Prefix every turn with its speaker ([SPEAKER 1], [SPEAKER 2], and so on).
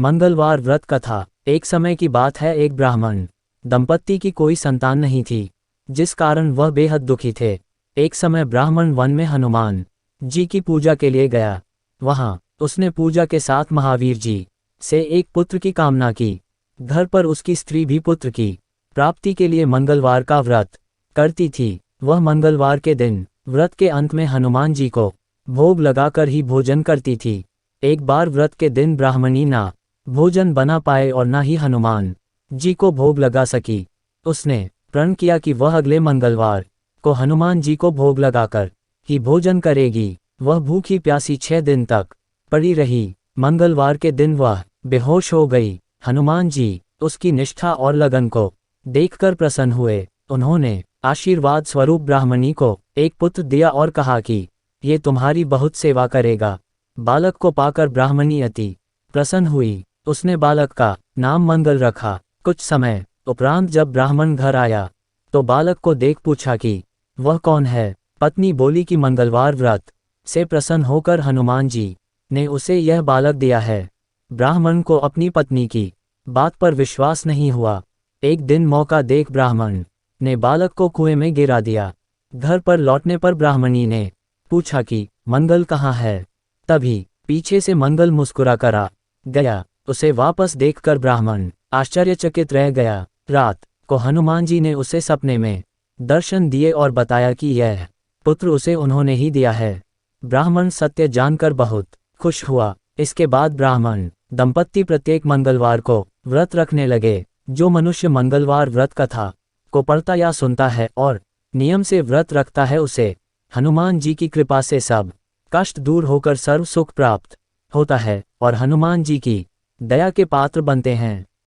[SPEAKER 1] मंगलवार व्रत कथा। एक समय की बात है, एक ब्राह्मण दंपत्ति की कोई संतान नहीं थी, जिस कारण वह बेहद दुखी थे। एक समय ब्राह्मण वन में हनुमान जी की पूजा के लिए गया। वहां उसने पूजा के साथ महावीर जी से एक पुत्र की कामना की। घर पर उसकी स्त्री भी पुत्र की प्राप्ति के लिए मंगलवार का व्रत करती थी। वह मंगलवार के दिन व्रत के अंत में हनुमान जी को भोग लगाकर ही भोजन करती थी। एक बार व्रत के दिन ब्राह्मणी ना भोजन बना पाए और ना ही हनुमान जी को भोग लगा सकी। उसने प्रण किया कि वह अगले मंगलवार को हनुमान जी को भोग लगाकर ही भोजन करेगी। वह भूखी प्यासी 6 दिन तक पड़ी रही। मंगलवार के दिन वह बेहोश हो गई। हनुमान जी उसकी निष्ठा और लगन को देखकर प्रसन्न हुए। उन्होंने आशीर्वाद स्वरूप ब्राह्मणी को एक पुत्र दिया और कहा कि ये तुम्हारी बहुत सेवा करेगा। बालक को पाकर ब्राह्मणी अति प्रसन्न हुई। उसने बालक का नाम मंगल रखा। कुछ समय उपरांत जब ब्राह्मण घर आया तो बालक को देख पूछा कि वह कौन है। पत्नी बोली कि मंगलवार व्रत से प्रसन्न होकर हनुमान जी ने उसे यह बालक दिया है। ब्राह्मण को अपनी पत्नी की बात पर विश्वास नहीं हुआ। एक दिन मौका देख ब्राह्मण ने बालक को कुएं में गिरा दिया। घर पर लौटने पर ब्राह्मणी ने पूछा कि मंगल कहाँ है। तभी पीछे से मंगल मुस्कुरा कर आ गया। उसे वापस देखकर ब्राह्मण आश्चर्यचकित रह गया। रात को हनुमान जी ने उसे सपने में दर्शन दिए और बताया कि यह पुत्र उसे उन्होंने ही दिया है। ब्राह्मण सत्य जानकर बहुत खुश हुआ। इसके बाद ब्राह्मण दंपत्ति प्रत्येक मंगलवार को व्रत रखने लगे। जो मनुष्य मंगलवार व्रत कथा को पढ़ता या सुनता है और नियम से व्रत रखता है, उसे हनुमान जी की कृपा से सब कष्ट दूर होकर सर्व सुख प्राप्त होता है और हनुमान जी की दया के पात्र बनते हैं।